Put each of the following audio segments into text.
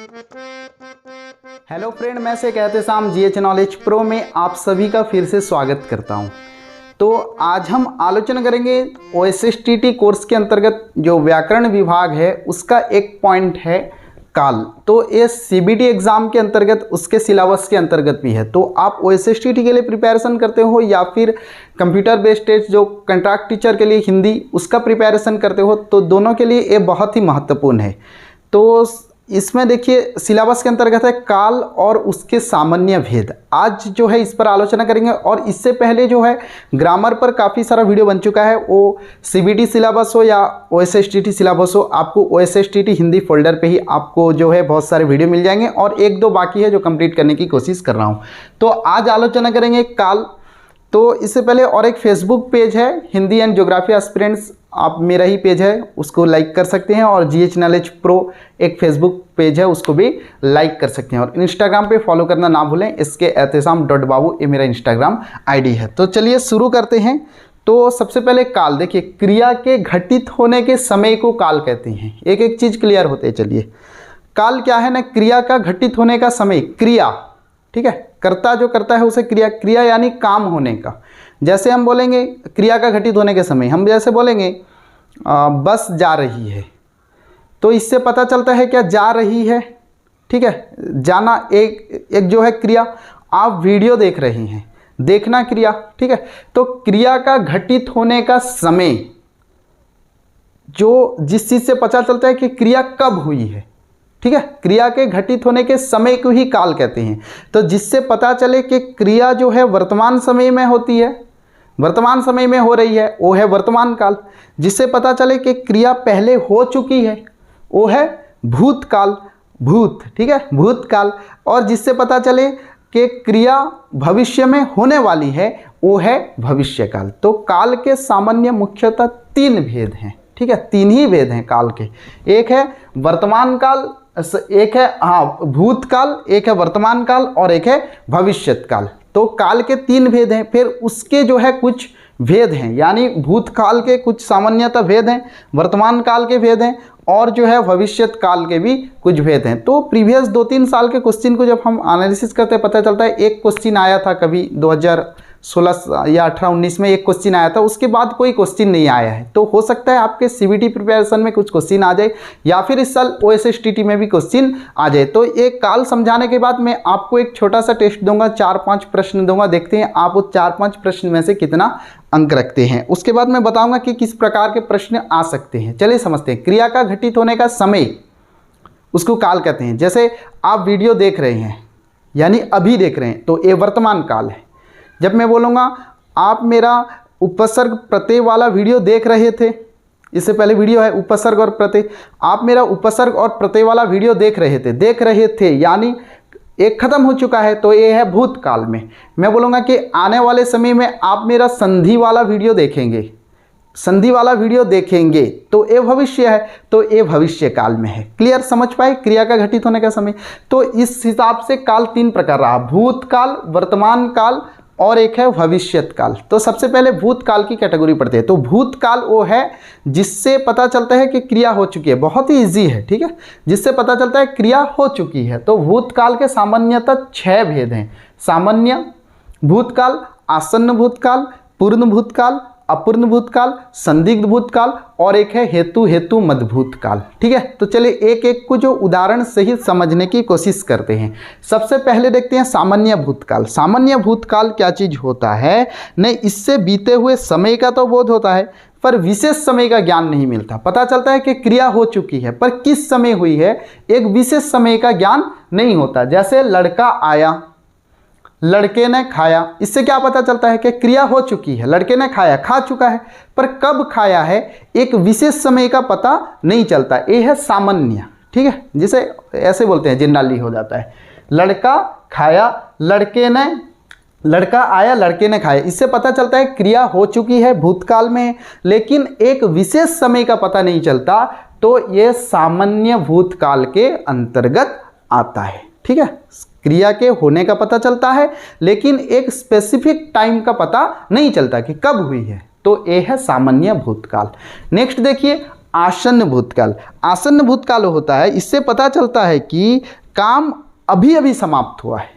Hello friend, मैं से कहते शाम जीएच नॉलेज प्रो में आप सभी का फिर से स्वागत करता हूं। तो आज हम आलोचना करेंगे OSSTT कोर्स के अंतर्गत जो व्याकरण विभाग है उसका एक पॉइंट है काल। तो ये CBT एग्ज़ाम के अंतर्गत उसके सिलेबस के अंतर्गत भी है। तो आप OSSTT के लिए प्रिपरेशन करते हो या फिर कंप्यूटर बेस्ड टेस्ट जो कंट्रैक्ट टीचर के लिए हिंदी उसका प्रिपरेशन करते हो, तो दोनों के लिए ये बहुत ही महत्वपूर्ण है। तो इसमें देखिए सिलेबस के अंतर्गत है काल और उसके सामान्य भेद। आज जो है इस पर आलोचना करेंगे। और इससे पहले जो है ग्रामर पर काफ़ी सारा वीडियो बन चुका है, वो CBT सिलेबस हो या OSSTT सिलेबस हो, आपको OSSTT हिंदी फोल्डर पे ही आपको जो है बहुत सारे वीडियो मिल जाएंगे और एक दो बाकी है जो कंप्लीट करने की कोशिश कर रहा हूँ। तो आज आलोचना करेंगे काल। तो इससे पहले और एक फेसबुक पेज है हिंदी एंड ज्योग्राफी एस्पिरेंट्स, आप मेरा ही पेज है उसको लाइक कर सकते हैं। और जीएच नॉलेज प्रो एक फेसबुक पेज है उसको भी लाइक कर सकते हैं। और इंस्टाग्राम पे फॉलो करना ना भूलें, इसके एहतेशाम.बाबू ये मेरा इंस्टाग्राम आईडी है। तो चलिए शुरू करते हैं। तो सबसे पहले काल देखिए, क्रिया के घटित होने के समय को काल कहते हैं। एक एक चीज़ क्लियर होते चलिए। काल क्या है ना, क्रिया का घटित होने का समय, क्रिया, ठीक है, कर्ता जो करता है उसे क्रिया, क्रिया यानी काम होने का। जैसे हम बोलेंगे क्रिया का घटित होने के समय, हम जैसे बोलेंगे बस जा रही है, तो इससे पता चलता है क्या जा रही है, ठीक है, जाना एक जो है क्रिया। आप वीडियो देख रहे हैं, देखना क्रिया, ठीक है। तो क्रिया का घटित होने का समय जो जिस चीज़ से पता चलता है कि क्रिया कब हुई है, ठीक है, क्रिया के घटित होने के समय को ही काल कहते हैं। तो जिससे पता चले कि क्रिया जो है वर्तमान समय में होती है, वर्तमान समय में हो रही है, वो है वर्तमान काल। जिससे पता चले कि क्रिया पहले हो चुकी है, वो है भूतकाल, भूत, ठीक है, भूतकाल। और जिससे पता चले कि क्रिया भविष्य में होने वाली है, वो है भविष्यकाल। तो काल के सामान्य मुख्यतः तीन भेद हैं, ठीक है, तीन ही भेद हैं काल के। एक है वर्तमान काल, एक है भूतकाल, एक है वर्तमान काल और एक है भविष्यत काल। तो काल के तीन भेद हैं। फिर उसके जो है कुछ भेद हैं, यानी भूतकाल के कुछ सामान्यतः भेद हैं, वर्तमान काल के भेद हैं और जो है भविष्यत काल के भी कुछ भेद हैं। तो प्रीवियस 2-3 साल के क्वेश्चन को जब हम एनालिसिस करते पता चलता है, एक क्वेश्चन आया था कभी 2016 या 18-19 में एक क्वेश्चन आया था, उसके बाद कोई क्वेश्चन नहीं आया है। तो हो सकता है आपके CBT प्रिपरेशन में कुछ क्वेश्चन आ जाए या फिर इस साल OSSTT में भी क्वेश्चन आ जाए। तो ये काल समझाने के बाद मैं आपको एक छोटा सा टेस्ट दूंगा, 4-5 प्रश्न दूंगा, देखते हैं आप उस 4-5 प्रश्न में से कितना अंक रखते हैं। उसके बाद मैं बताऊंगा कि किस प्रकार के प्रश्न आ सकते हैं। चलिए समझते हैं। क्रिया का घटित होने का समय उसको काल कहते हैं। जैसे आप वीडियो देख रहे हैं यानी अभी देख रहे हैं, तो ये वर्तमान काल है। जब मैं बोलूँगा आप मेरा उपसर्ग प्रत्यय वाला वीडियो देख रहे थे, इससे पहले वीडियो है उपसर्ग और प्रत्यय, आप मेरा उपसर्ग और प्रत्यय वाला वीडियो देख रहे थे यानी एक खत्म हो चुका है, तो ये है भूतकाल में। मैं बोलूँगा कि आने वाले समय में आप मेरा संधि वाला वीडियो देखेंगे, संधि वाला वीडियो देखेंगे, तो ये भविष्य है, तो ये भविष्य काल में है। क्लियर, समझ पाए क्रिया का घटित होने का समय। तो इस हिसाब से काल तीन प्रकार रहा, भूतकाल, वर्तमान काल और एक है भविष्यत काल। तो सबसे पहले भूतकाल की कैटेगरी पढ़ते हैं। तो भूतकाल वो है जिससे पता चलता है कि क्रिया हो चुकी है, बहुत ही इजी है, ठीक है, जिससे पता चलता है क्रिया हो चुकी है। तो भूतकाल के सामान्यतः 6 भेद हैं। सामान्य भूतकाल, आसन्न भूतकाल, पूर्ण भूतकाल, अपूर्ण भूतकाल, संदिग्ध भूतकाल और एक है हेतु मध्य काल, ठीक है। तो चलिए एक एक को जो उदाहरण सहित समझने की कोशिश करते हैं। सबसे पहले देखते हैं सामान्य भूतकाल। सामान्य भूतकाल क्या चीज़ होता है, नहीं इससे बीते हुए समय का तो बोध होता है पर विशेष समय का ज्ञान नहीं मिलता। पता चलता है कि क्रिया हो चुकी है पर किस समय हुई है, एक विशेष समय का ज्ञान नहीं होता। जैसे लड़का आया, लड़के ने खाया, इससे क्या पता चलता है कि क्रिया हो चुकी है, लड़के ने खाया, खा चुका है, पर कब खाया है एक विशेष समय का पता नहीं चलता। ये है सामान्य, ठीक है, जिसे ऐसे बोलते हैं जनरली हो जाता है। लड़का खाया, लड़का आया, लड़के ने खाया, इससे पता चलता है क्रिया हो चुकी है, भूतकाल में, लेकिन एक विशेष समय का पता नहीं चलता। तो ये सामान्य भूतकाल के अंतर्गत आता है, ठीक है। क्रिया के होने का पता चलता है लेकिन एक स्पेसिफिक टाइम का पता नहीं चलता कि कब हुई है, तो ये है सामान्य भूतकाल। नेक्स्ट देखिए आसन्न भूतकाल। आसन्न भूतकाल होता है, इससे पता चलता है कि काम अभी अभी समाप्त हुआ है।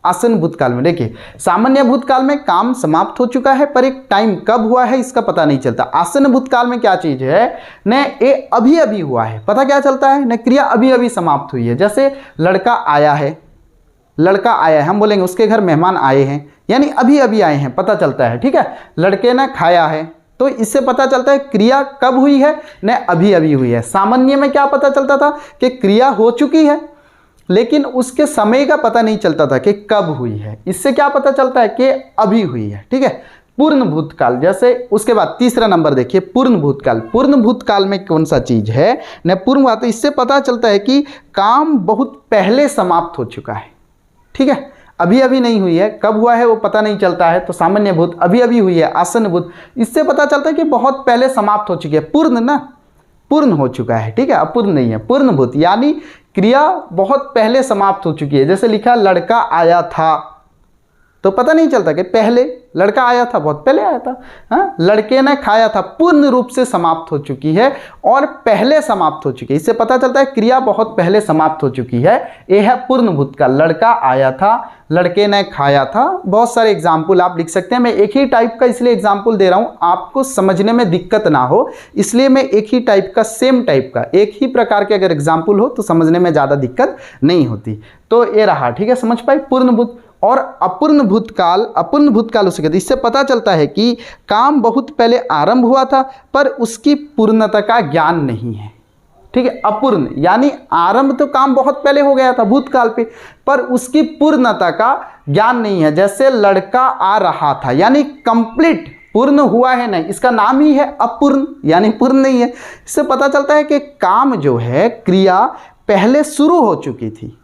आसन्न भूतकाल में देखिए, सामान्य भूतकाल में काम समाप्त हो चुका है पर एक टाइम कब हुआ है इसका पता नहीं चलता। आसन्न भूतकाल में क्या चीज है न, ये अभी अभी हुआ है, पता क्या चलता है न, क्रिया अभी अभी समाप्त हुई है। जैसे लड़का आया है, लड़का आया है, हम बोलेंगे उसके घर मेहमान आए हैं, यानी अभी अभी आए हैं, पता चलता है। ठीक है, लड़के ने खाया है, तो इससे पता चलता है क्रिया कब हुई है न, अभी अभी हुई है। सामान्य में क्या पता चलता था कि क्रिया हो चुकी है लेकिन उसके समय का पता नहीं चलता था कि कब हुई है। इससे क्या पता चलता है कि अभी हुई है। ठीक है, पूर्ण भूतकाल। जैसे उसके बाद तीसरा नंबर देखिए, पूर्ण भूतकाल। पूर्ण भूतकाल में कौन सा चीज है न, पूर्ण बात, इससे पता चलता है कि काम बहुत पहले समाप्त हो चुका है। ठीक है, अभी अभी नहीं हुई है, कब हुआ है वो पता नहीं चलता है, तो सामान्य भूत अभी अभी हुई है। आसन्न भूत, इससे पता चलता है कि बहुत पहले समाप्त हो चुकी है। पूर्ण ना, पूर्ण हो चुका है। ठीक है, अपूर्ण नहीं है। पूर्ण भूत यानी क्रिया बहुत पहले समाप्त हो चुकी है। जैसे लिखा लड़का आया था, तो पता नहीं चलता कि पहले लड़का आया था, बहुत पहले आया था। हाँ, लड़के ने खाया था, पूर्ण रूप से समाप्त हो चुकी है और पहले समाप्त हो चुकी है। इससे पता चलता है क्रिया बहुत पहले समाप्त हो चुकी है। यह है पूर्ण भूतकाल। लड़का आया था, लड़के ने खाया था। बहुत सारे एग्जाम्पल आप लिख सकते हैं। मैं एक ही टाइप का इसलिए एग्जाम्पल दे रहा हूं, आपको समझने में दिक्कत ना हो, इसलिए मैं एक ही टाइप का, सेम टाइप का, एक ही प्रकार के अगर एग्जाम्पल हो तो समझने में ज़्यादा दिक्कत नहीं होती। तो ये रहा, ठीक है, समझ पाए। पूर्ण भूत और अपूर्ण भूतकाल। अपूर्ण भूतकाल उसे कहते हैं। इससे पता चलता है कि काम बहुत पहले आरंभ हुआ था पर उसकी पूर्णता का ज्ञान नहीं है। ठीक है, अपूर्ण यानी आरंभ तो काम बहुत पहले हो गया था भूतकाल पे, पर उसकी पूर्णता का ज्ञान नहीं है। जैसे लड़का आ रहा था, यानी कंप्लीट, पूर्ण हुआ है नहीं, इसका नाम ही है अपूर्ण, यानी पूर्ण नहीं है। इससे पता चलता है कि काम जो है, क्रिया पहले शुरू हो चुकी थी।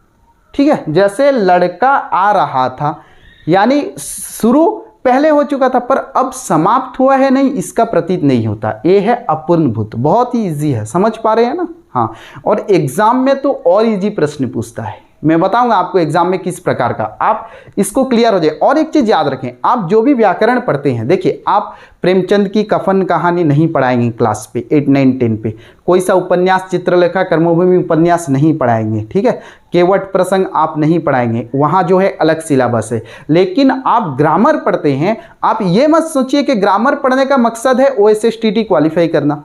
ठीक है, जैसे लड़का आ रहा था, यानी शुरू पहले हो चुका था पर अब समाप्त हुआ है नहीं, इसका प्रतीत नहीं होता। ये है अपूर्ण भूत। बहुत ही इजी है, समझ पा रहे हैं ना। हाँ, और एग्जाम में तो और इजी प्रश्न पूछता है, मैं बताऊंगा आपको एग्जाम में किस प्रकार का, आप इसको क्लियर हो जाए। और एक चीज याद रखें, आप जो भी व्याकरण पढ़ते हैं, देखिए आप प्रेमचंद की कफन कहानी नहीं पढ़ाएंगे क्लास पे 8, 9, 10 पे, कोई सा उपन्यास, चित्रलेखा, कर्मभूमि उपन्यास नहीं पढ़ाएंगे। ठीक है, केवट प्रसंग आप नहीं पढ़ाएंगे, वहाँ जो है अलग सिलेबस है। लेकिन आप ग्रामर पढ़ते हैं, आप ये मत सोचिए कि ग्रामर पढ़ने का मकसद है OSSTT क्वालिफाई करना।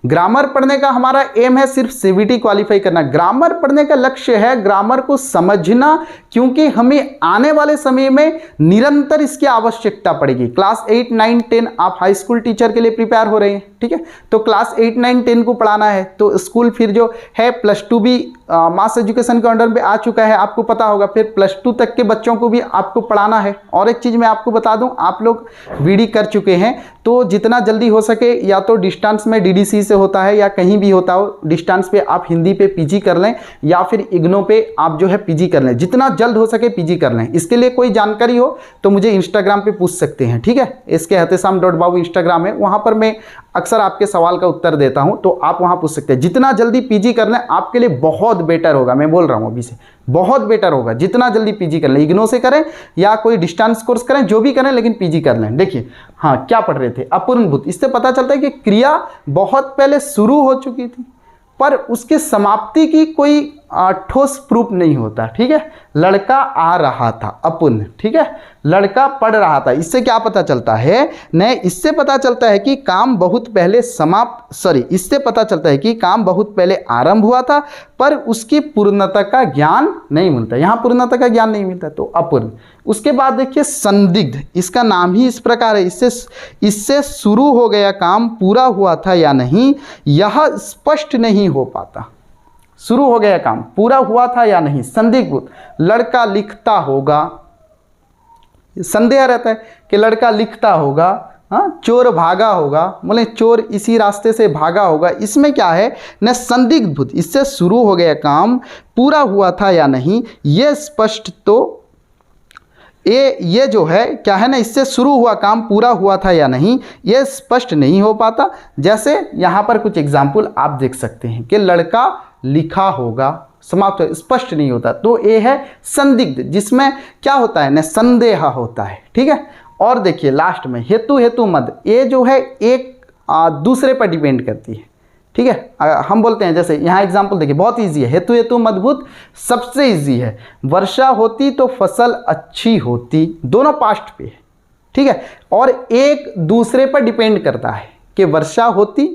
ग्रामर पढ़ने का हमारा एम है सिर्फ CBT क्वालिफाई करना। ग्रामर पढ़ने का लक्ष्य है ग्रामर को समझना, क्योंकि हमें आने वाले समय में निरंतर इसकी आवश्यकता पड़ेगी। क्लास 8, 9, 10 आप हाई स्कूल टीचर के लिए प्रिपेयर हो रहे हैं। ठीक है, तो क्लास 8, 9, 10 को पढ़ाना है, तो स्कूल फिर जो है +2 भी मास एजुकेशन के अंडर में आ चुका है, आपको पता होगा। फिर +2 तक के बच्चों को भी आपको पढ़ाना है। और एक चीज़ मैं आपको बता दूं, आप लोग BD कर चुके हैं, तो जितना जल्दी हो सके, या तो डिस्टेंस में DDC से होता है या कहीं भी होता हो, डिस्टेंस पे आप हिंदी पे PG कर लें या फिर इग्नो पे आप जो है PG कर लें। जितना जल्द हो सके PG कर लें। इसके लिए कोई जानकारी हो तो मुझे इंस्टाग्राम पे पूछ सकते हैं। ठीक है, SKHateSam.babu इंस्टाग्राम है, वहाँ पर मैं अक्सर आपके सवाल का उत्तर देता हूँ, तो आप वहाँ पूछ सकते हैं। जितना जल्दी PG कर लें आपके लिए बहुत बेटर होगा, मैं बोल रहा हूँ अभी से, बहुत बेटर होगा। जितना जल्दी PG कर लें, इग्नो से करें या कोई डिस्टेंस कोर्स करें, जो भी करें, लेकिन PG कर लें। देखिए, हाँ, क्या पढ़ रहे थे, अपूर्ण भूत। इससे पता चलता है कि क्रिया बहुत पहले शुरू हो चुकी थी पर उसकी समाप्ति की कोई ठोस प्रूफ नहीं होता। ठीक है, लड़का आ रहा था, अपूर्ण। ठीक है, लड़का पढ़ रहा था, इससे क्या पता चलता है न, इससे पता चलता है कि काम बहुत पहले इससे पता चलता है कि काम बहुत पहले आरंभ हुआ था पर उसकी पूर्णता का ज्ञान नहीं मिलता। यहाँ पूर्णता का ज्ञान नहीं मिलता, तो अपूर्ण। उसके बाद देखिए संदिग्ध, इसका नाम ही इस प्रकार है। इससे शुरू हो गया काम पूरा हुआ था या नहीं, यह स्पष्ट नहीं हो पाता। शुरू हो गया काम, पूरा हुआ था या नहीं, संदिग्ध। लड़का लिखता होगा, संदेह रहता है कि लड़का लिखता होगा। हाँ, चोर भागा होगा, बोले चोर इसी रास्ते से भागा होगा। इसमें क्या है न, संदिग्ध भूत। इससे शुरू हो गया काम पूरा हुआ था या नहीं, ये स्पष्ट, तो ये जो है क्या है ना, इससे शुरू हुआ काम पूरा हुआ था या नहीं, ये स्पष्ट नहीं हो पाता। जैसे यहाँ पर कुछ एग्जाम्पल आप देख सकते हैं कि लड़का लिखा होगा, समाप्त हो, स्पष्ट नहीं होता, तो ये है संदिग्ध, जिसमें क्या होता है न, संदेह होता है। ठीक है, और देखिए लास्ट में हेतु मद, ये जो है एक दूसरे पर डिपेंड करती है। ठीक है। हम बोलते हैं, जैसे यहाँ एग्जाम्पल देखिए, बहुत ईजी है, हेतु हेतु मजबूत सबसे ईजी है। वर्षा होती तो फसल अच्छी होती, दोनों पास्ट पे है, ठीक है, और एक दूसरे पर डिपेंड करता है कि वर्षा होती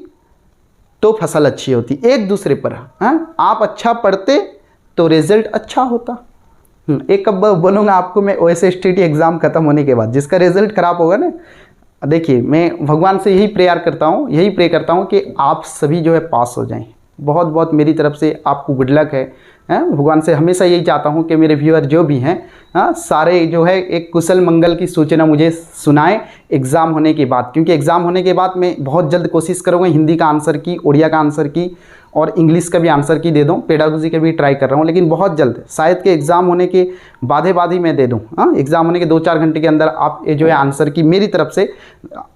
तो फसल अच्छी होती, एक दूसरे पर। हाँ, आप अच्छा पढ़ते तो रिजल्ट अच्छा होता। एक कब बोलूँगा आपको मैं, OSSTT एग्ज़ाम खत्म होने के बाद जिसका रिजल्ट खराब होगा ना, देखिए मैं भगवान से यही प्रेयर करता हूँ, यही प्रे करता हूँ कि आप सभी जो है पास हो जाएं। बहुत बहुत मेरी तरफ से आपको गुड लक है। भगवान से हमेशा यही चाहता हूँ कि मेरे व्यूअर जो भी हैं, सारे जो है एक कुशल मंगल की सूचना मुझे सुनाएं एग्ज़ाम होने के बाद, क्योंकि एग्ज़ाम होने के बाद मैं बहुत जल्द कोशिश करूँगा हिंदी का आंसर की, उड़िया का आंसर की और इंग्लिश का भी आंसर की दे दूँ, पेडागोजी का भी ट्राई कर रहा हूँ, लेकिन बहुत जल्द शायद कि एग्ज़ाम होने के बाद ही मैं दे दूँ। एग्ज़ाम होने के 2-4 घंटे के अंदर आप ये जो है आंसर की मेरी तरफ से,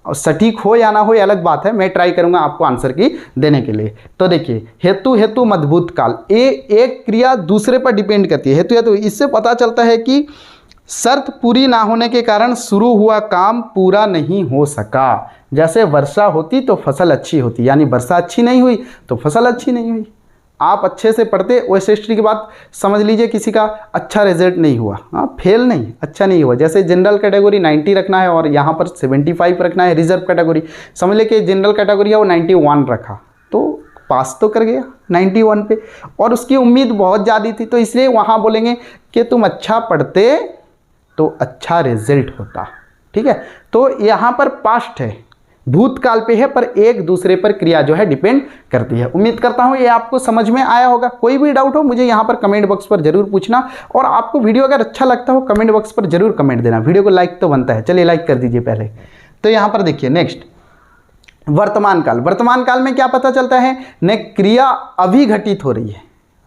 सटीक हो या ना हो ये अलग बात है, मैं ट्राई करूँगा आपको आंसर की देने के लिए। तो देखिए, हेतु हेतु मजबूत काल, एक क्रिया दूसरे पर डिपेंड करती है। हेतु हेतु, इससे पता चलता है कि शर्त पूरी ना होने के कारण शुरू हुआ काम पूरा नहीं हो सका। जैसे वर्षा होती तो फसल अच्छी होती, यानी वर्षा अच्छी नहीं हुई तो फसल अच्छी नहीं हुई। आप अच्छे से पढ़ते, OSSTT के बाद समझ लीजिए किसी का अच्छा रिजल्ट नहीं हुआ, फेल नहीं, अच्छा नहीं हुआ। जैसे जनरल कैटेगरी 90 रखना है और यहाँ पर 75 रखना है, रिजर्व कैटेगरी समझ ले कि जनरल कैटेगरी है वो 91 रखा, तो पास तो कर गया 91 पे, और उसकी उम्मीद बहुत ज़्यादा थी, तो इसलिए वहाँ बोलेंगे कि तुम अच्छा पढ़ते तो अच्छा रिजल्ट होता। ठीक है, तो यहाँ पर पास्ट है, भूतकाल पे है, पर एक दूसरे पर क्रिया जो है डिपेंड करती है। उम्मीद करता हूँ ये आपको समझ में आया होगा। कोई भी डाउट हो मुझे यहाँ पर कमेंट बॉक्स पर जरूर पूछना, और आपको वीडियो अगर अच्छा लगता हो कमेंट बॉक्स पर जरूर कमेंट देना। वीडियो को लाइक तो बनता है, चलिए लाइक कर दीजिए पहले। तो यहाँ पर देखिए नेक्स्ट वर्तमान काल। वर्तमान काल में क्या पता चलता है, न क्रिया अभी घटित हो रही है।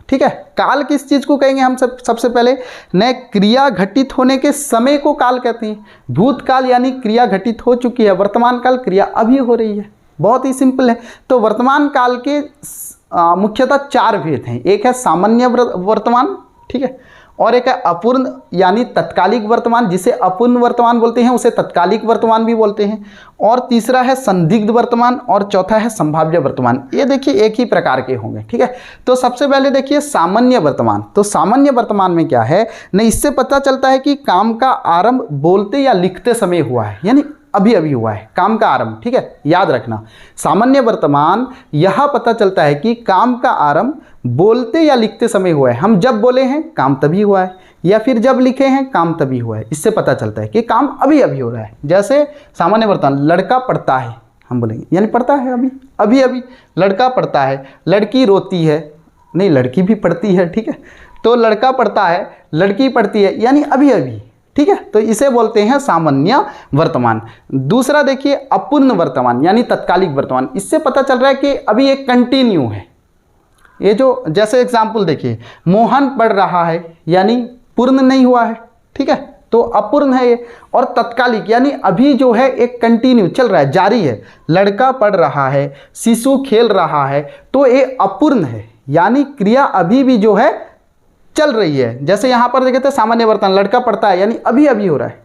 ठीक है, काल किस चीज को कहेंगे हम सबसे पहले, न क्रिया घटित होने के समय को काल कहते हैं। भूतकाल यानी क्रिया घटित हो चुकी है, वर्तमान काल क्रिया अभी हो रही है। बहुत ही सिंपल है। तो वर्तमान काल के मुख्यतः 4 भेद हैं। एक है सामान्य वर्तमान, ठीक है, और एक है अपूर्ण यानी तत्कालिक वर्तमान, जिसे अपूर्ण वर्तमान बोलते हैं, उसे तत्कालिक वर्तमान भी बोलते हैं, और तीसरा है संदिग्ध वर्तमान, और चौथा है संभाव्य वर्तमान। ये देखिए एक ही प्रकार के होंगे। ठीक है, तो सबसे पहले देखिए सामान्य वर्तमान। तो सामान्य वर्तमान में क्या है न, इससे पता चलता है कि काम का आरंभ बोलते या लिखते समय हुआ है, यानी अभी अभी हुआ है काम का आरंभ। ठीक है, याद रखना सामान्य वर्तमान यह पता चलता है कि काम का आरंभ बोलते या लिखते समय हुआ है। हम जब बोले हैं काम तभी हुआ है, या फिर जब लिखे हैं काम तभी हुआ है। इससे पता चलता है कि काम अभी अभी हो रहा है। जैसे सामान्य वर्तमान, लड़का पढ़ता है, हम बोलेंगे यानी पढ़ता है अभी अभी अभी। लड़का पढ़ता है, लड़की रोती है, नहीं लड़की भी पढ़ती है। ठीक है, तो लड़का पढ़ता है, लड़की पढ़ती है, यानी अभी अभी। ठीक है, तो इसे बोलते हैं सामान्य वर्तमान। दूसरा देखिए अपूर्ण वर्तमान यानी तत्कालिक वर्तमान। इससे पता चल रहा है कि अभी एक कंटिन्यू है। ये जो जैसे एग्जाम्पल देखिए, मोहन पढ़ रहा है, यानी पूर्ण नहीं हुआ है। ठीक है, तो अपूर्ण है ये। और तत्कालिक यानी अभी जो है एक कंटिन्यू चल रहा है, जारी है। लड़का पढ़ रहा है, शिशु खेल रहा है, तो ये अपूर्ण है, यानी क्रिया अभी भी जो है चल रही है। जैसे यहाँ पर देखे थे सामान्य वर्तमान, लड़का पढ़ता है यानी अभी अभी हो रहा है,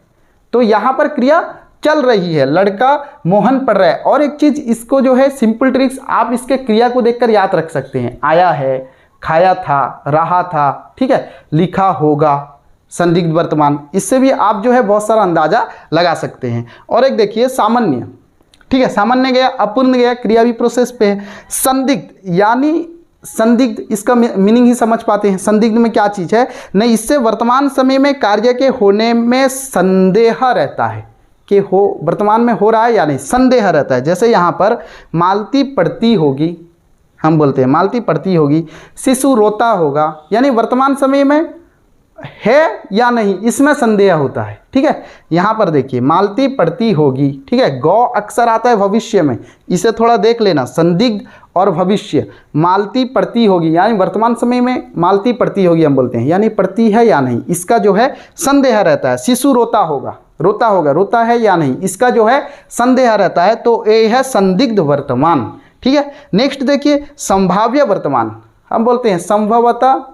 तो यहाँ पर क्रिया चल रही है, लड़का मोहन पढ़ रहा है। और एक चीज इसको जो है सिंपल ट्रिक्स आप इसके क्रिया को देखकर याद रख सकते हैं। आया है, खाया था, रहा था, ठीक है, लिखा होगा, संदिग्ध वर्तमान। इससे भी आप जो है बहुत सारा अंदाजा लगा सकते हैं। और एक देखिए सामान्य, ठीक है, सामान्य गया, अपूर्ण गया, क्रिया भी प्रोसेस पे है। संदिग्ध यानी संदिग्ध, इसका मीनिंग ही समझ पाते हैं। संदिग्ध में क्या चीज है न, इससे वर्तमान समय में कार्य के होने में संदेह रहता है कि हो वर्तमान में हो रहा है या नहीं, संदेह रहता है। जैसे यहाँ पर मालती पढ़ती होगी, हम बोलते हैं मालती पढ़ती होगी, शिशु रोता होगा, यानी वर्तमान समय में है या नहीं इसमें संदेह होता है। ठीक है, यहाँ पर देखिए मालती पढ़ती होगी, ठीक है, गौ अक्सर आता है भविष्य में, इसे थोड़ा देख लेना, संदिग्ध और भविष्य। मालती पढ़ती होगी यानी वर्तमान समय में मालती पढ़ती होगी हम बोलते हैं, यानी पढ़ती है या नहीं, इसका जो है संदेह रहता है। शिशु रोता होगा, रोता होगा, रोता है या नहीं, इसका जो है संदेह रहता है, तो ये है संदिग्ध वर्तमान। ठीक है, नेक्स्ट देखिए संभाव्य वर्तमान। हम बोलते हैं संभवतः,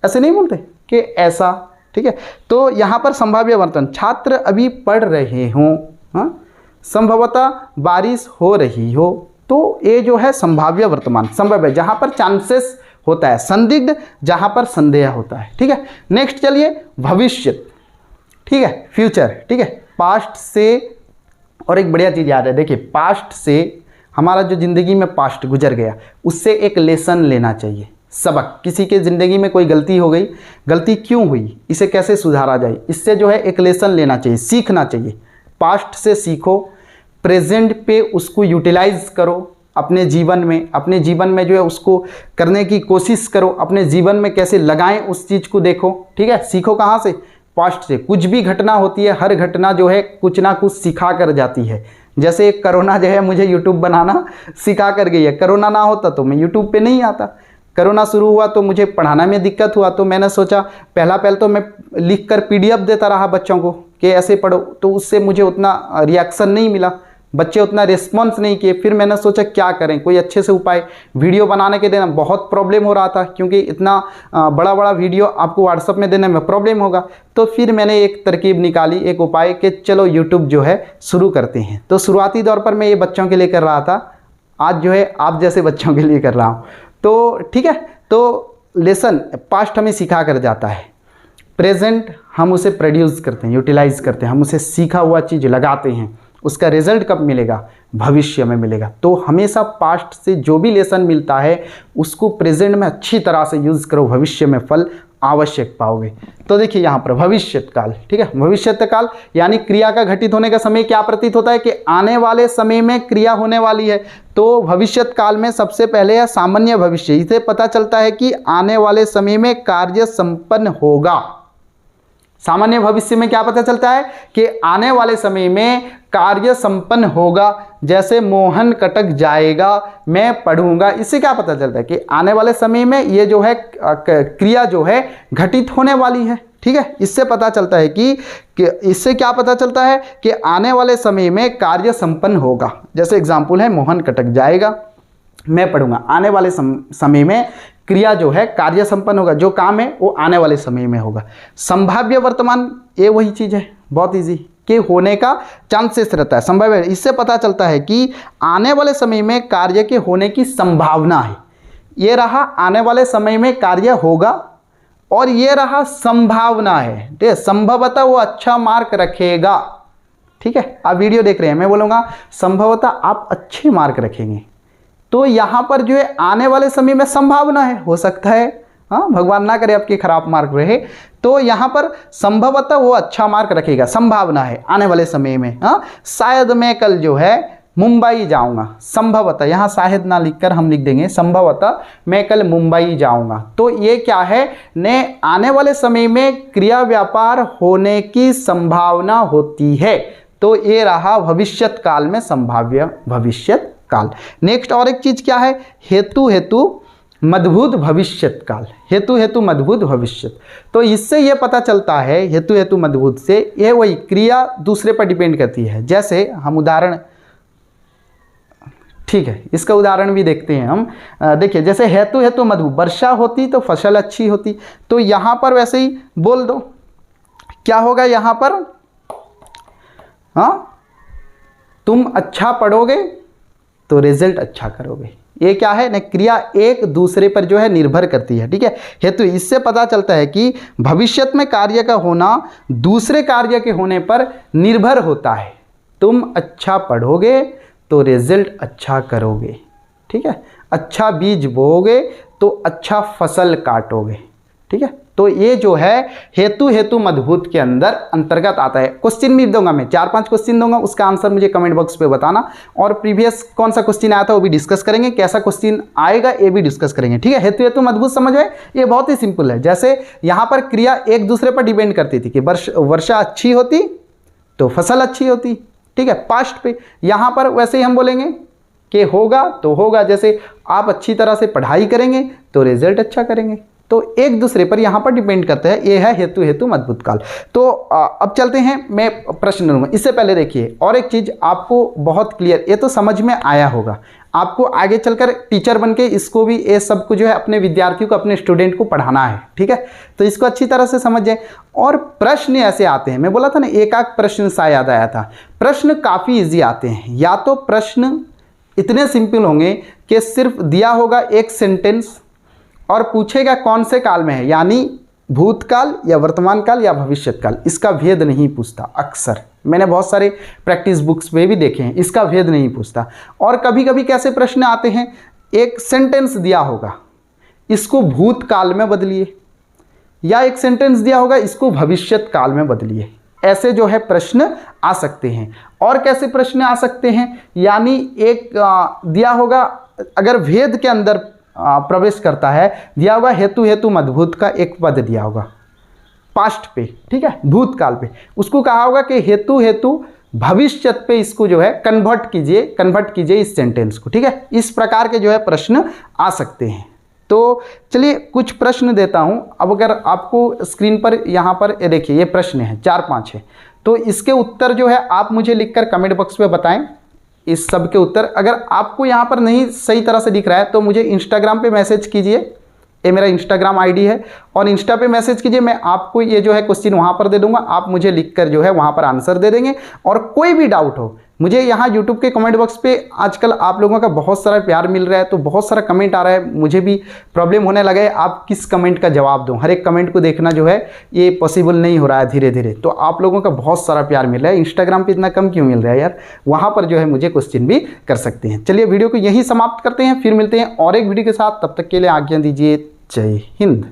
ऐसे नहीं बोलते कि ऐसा। ठीक है, तो यहाँ पर संभाव्य वर्तमान, छात्र अभी पढ़ रहे हों, हाँ, संभवतः बारिश हो रही हो, तो ये जो है संभाव्य वर्तमान, संभव है जहाँ पर चांसेस होता है, संदिग्ध जहाँ पर संदेह होता है। ठीक है, नेक्स्ट चलिए भविष्य, ठीक है, फ्यूचर, ठीक है, पास्ट से। और एक बढ़िया चीज़ याद है, देखिए पास्ट से हमारा जो ज़िंदगी में पास्ट गुजर गया उससे एक लेसन लेना चाहिए, सबक। किसी के ज़िंदगी में कोई गलती हो गई, गलती क्यों हुई, इसे कैसे सुधारा जाए, इससे जो है एक लेसन लेना चाहिए, सीखना चाहिए। पास्ट से सीखो, प्रेजेंट पे उसको यूटिलाइज करो अपने जीवन में जो है उसको करने की कोशिश करो, अपने जीवन में कैसे लगाएं उस चीज़ को देखो। ठीक है, सीखो कहाँ से, पास्ट से। कुछ भी घटना होती है, हर घटना जो है कुछ ना कुछ सिखा कर जाती है। जैसे कोरोना जो है मुझे यूट्यूब बनाना सिखा कर गई है, कोरोना ना होता तो मैं यूट्यूब पे नहीं आता। कोरोना शुरू हुआ तो मुझे पढ़ाना में दिक्कत हुआ, तो मैंने सोचा पहले तो मैं लिख कर PDF देता रहा बच्चों को कि ऐसे पढ़ो, तो उससे मुझे उतना रिएक्शन नहीं मिला, बच्चे उतना रिस्पॉन्स नहीं किए। फिर मैंने सोचा क्या करें, कोई अच्छे से उपाय। वीडियो बनाने के देना बहुत प्रॉब्लम हो रहा था, क्योंकि इतना बड़ा बड़ा वीडियो आपको व्हाट्सअप में देने में प्रॉब्लम होगा। तो फिर मैंने एक तरकीब निकाली, एक उपाय कि चलो यूट्यूब जो है शुरू करते हैं। तो शुरुआती दौर पर मैं ये बच्चों के लिए कर रहा था, आज जो है आप जैसे बच्चों के लिए कर रहा हूँ। तो ठीक है, तो लेसन पास्ट हमें सिखा कर जाता है, प्रेजेंट हम उसे प्रोड्यूस करते हैं, यूटिलाइज करते हैं, हम उसे सीखा हुआ चीज़ लगाते हैं। उसका रिजल्ट कब मिलेगा, भविष्य में मिलेगा। तो हमेशा पास्ट से जो भी लेसन मिलता है उसको प्रेजेंट में अच्छी तरह से यूज़ करो, भविष्य में फल आवश्यक पाओगे। तो देखिए यहाँ पर भविष्यत काल, ठीक है, भविष्यत काल यानी क्रिया का घटित होने का समय क्या प्रतीत होता है कि आने वाले समय में क्रिया होने वाली है। तो भविष्यत काल में सबसे पहले है सामान्य भविष्य, इसे पता चलता है कि आने वाले समय में कार्य संपन्न होगा। सामान्य भविष्य में क्या पता चलता है कि आने वाले समय में कार्य संपन्न होगा। जैसे मोहन कटक जाएगा, मैं पढ़ूंगा, इससे क्या पता चलता है कि आने वाले समय में ये जो है क्रिया जो है घटित होने वाली है। ठीक है, इससे पता चलता है कि इससे क्या पता चलता है कि आने वाले समय में कार्य संपन्न होगा। जैसे एग्जाम्पल है मोहन कटक जाएगा, मैं पढ़ूंगा, आने वाले समय में क्रिया जो है कार्य संपन्न होगा, जो काम है वो आने वाले समय में होगा। संभाव्य वर्तमान ये वही चीज़ है, बहुत इजी, कि होने का चांसेस रहता है, संभव है। इससे पता चलता है कि आने वाले समय में कार्य के होने की संभावना है। ये रहा आने वाले समय में कार्य होगा, और ये रहा संभावना है। ठीक है, संभवतः वो अच्छा मार्क रखेगा। ठीक है, आप वीडियो देख रहे हैं, मैं बोलूँगा संभवतः आप अच्छे मार्क रखेंगे। तो यहाँ पर जो है आने वाले समय में संभावना है, हो सकता है, हाँ, भगवान ना करे आपके खराब मार्क रहे, तो यहाँ पर संभवतः वो अच्छा मार्क रखेगा, संभावना है आने वाले समय में। हाँ, शायद मैं कल जो है मुंबई जाऊँगा, संभवतः, यहाँ शायद ना लिखकर हम लिख देंगे संभवतः मैं कल मुंबई जाऊँगा। तो ये क्या है ने आने वाले समय में क्रिया व्यापार होने की संभावना होती है। तो ये रहा भविष्यत काल में संभाव्य भविष्यत काल। नेक्स्ट और एक चीज क्या है, हेतु हेतु मद्भुत भविष्यत काल, हेतु हेतु मद्भुत भविष्यत। तो इससे ये पता चलता है, हेतु हेतु मद्भुत से, ये वही क्रिया दूसरे पर डिपेंड करती है। जैसे हम उदाहरण, ठीक है, इसका उदाहरण भी देखते हैं हम। देखिए जैसे हेतु हेतु मद्भुत, वर्षा होती तो फसल अच्छी होती, तो यहाँ पर वैसे ही बोल दो, क्या होगा यहाँ पर, हाँ, तुम अच्छा पढ़ोगे तो रिजल्ट अच्छा करोगे। ये क्या है ना, क्रिया एक दूसरे पर जो है निर्भर करती है। ठीक है, हेतु, इससे पता चलता है कि भविष्य में कार्य का होना दूसरे कार्य के होने पर निर्भर होता है। तुम अच्छा पढ़ोगे तो रिजल्ट अच्छा करोगे। ठीक है, अच्छा बीज बोओगे तो अच्छा फसल काटोगे। ठीक है, तो ये जो है हेतु हेतु मद्भुत के अंदर अंतर्गत आता है। क्वेश्चन भी दूंगा मैं, 4-5 क्वेश्चन दूंगा, उसका आंसर मुझे कमेंट बॉक्स पे बताना। और प्रीवियस कौन सा क्वेश्चन आया था वो भी डिस्कस करेंगे, कैसा क्वेश्चन आएगा ये भी डिस्कस करेंगे। ठीक है, हेतु हेतु मद्भुत समझ में, ये बहुत ही सिंपल है। जैसे यहाँ पर क्रिया एक दूसरे पर डिपेंड करती थी कि वर्षा अच्छी होती तो फसल अच्छी होती। ठीक है, पास्ट पे, यहाँ पर वैसे ही हम बोलेंगे कि होगा तो होगा। जैसे आप अच्छी तरह से पढ़ाई करेंगे तो रिजल्ट अच्छा करेंगे। तो एक दूसरे पर यहाँ पर डिपेंड करता है। ये है हेतु हेतु मद्भुत काल। तो अब चलते हैं, मैं प्रश्न लूँगा। इससे पहले देखिए और एक चीज़ आपको बहुत क्लियर, ये तो समझ में आया होगा, आपको आगे चलकर टीचर बन के इसको भी, ये सब को जो है अपने विद्यार्थियों को, अपने स्टूडेंट को पढ़ाना है। ठीक है, तो इसको अच्छी तरह से समझें। और प्रश्न ऐसे आते हैं, मैं बोला था ना एक आध प्रश्न शायद आया था, प्रश्न काफ़ी ईजी आते हैं। या तो प्रश्न इतने सिंपल होंगे कि सिर्फ दिया होगा एक सेंटेंस और पूछेगा कौन से काल में है, यानी भूतकाल या वर्तमान काल या भविष्य काल, इसका भेद नहीं पूछता। अक्सर मैंने बहुत सारे प्रैक्टिस बुक्स में भी देखे हैं, इसका भेद नहीं पूछता। और कभी कभी कैसे प्रश्न आते हैं, एक सेंटेंस दिया होगा, इसको भूतकाल में बदलिए, या एक सेंटेंस दिया होगा, इसको भविष्यत काल में बदलिए। ऐसे जो है प्रश्न आ सकते हैं। और कैसे प्रश्न आ सकते हैं, यानी एक दिया होगा, अगर भेद के अंदर प्रवेश करता है, दिया होगा हेतु हेतु मद्भूत का एक पद दिया होगा पास्ट पे, ठीक है, भूतकाल पे, उसको कहा होगा कि हेतु हेतु भविष्यत पे इसको जो है कन्वर्ट कीजिए इस सेंटेंस को, ठीक है। इस प्रकार के जो है प्रश्न आ सकते हैं। तो चलिए कुछ प्रश्न देता हूं। अब अगर आपको स्क्रीन पर यहाँ पर देखिए ये प्रश्न है 4-5 है, तो इसके उत्तर जो है आप मुझे लिखकर कमेंट बॉक्स में बताएं इस सब के उत्तर। अगर आपको यहाँ पर नहीं सही तरह से दिख रहा है तो मुझे इंस्टाग्राम पे मैसेज कीजिए, ये मेरा इंस्टाग्राम आईडी है, और इंस्टा पे मैसेज कीजिए, मैं आपको ये जो है क्वेश्चन वहाँ पर दे दूंगा, आप मुझे लिखकर जो है वहाँ पर आंसर दे देंगे। और कोई भी डाउट हो मुझे यहाँ यूट्यूब के कमेंट बॉक्स पे, आजकल आप लोगों का बहुत सारा प्यार मिल रहा है, तो बहुत सारा कमेंट आ रहा है, मुझे भी प्रॉब्लम होने लगा है आप किस कमेंट का जवाब दूं। हर एक कमेंट को देखना जो है ये पॉसिबल नहीं हो रहा है धीरे धीरे। तो आप लोगों का बहुत सारा प्यार मिल रहा है, इंस्टाग्राम पे इतना कम क्यों मिल रहा है यार, वहाँ पर जो है मुझे क्वेश्चन भी कर सकते हैं। चलिए वीडियो को यहीं समाप्त करते हैं, फिर मिलते हैं और एक वीडियो के साथ, तब तक के लिए आज्ञा दीजिए। जय हिंद।